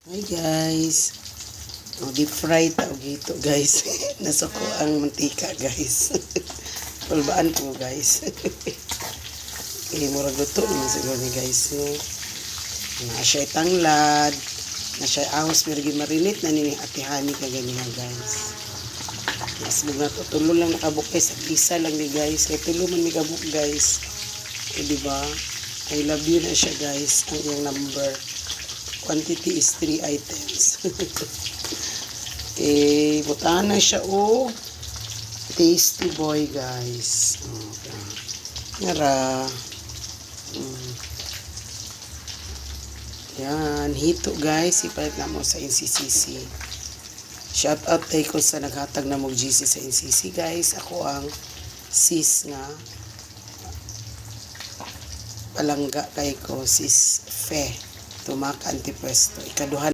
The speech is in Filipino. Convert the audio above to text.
Hi guys. Deep fry tao gito guys. Nasa ko ang mantika guys. Pulbaan ko guys. Murag luto naman siguro ni guys. Na siya tanglad. Na siya ahos pero marinit na ni atihani ka ganyan guys. Yes, mga tulo lang nakabukay sa isa lang ni guys. Kaya tulo man nakabuk guys. Diba? I love you na siya guys. Ang iyong number. Quantity is 3 items. Butahan na siya tasty boy guys. Ngara. Yan, hito guys, ipalit na mo sa NCCC. Shout out tayo ko sa naghatag na mo GC sa NCC guys. Ako ang sis nga palangga kay ko, sis Fe Tumac Antipuesto. Ikaduhan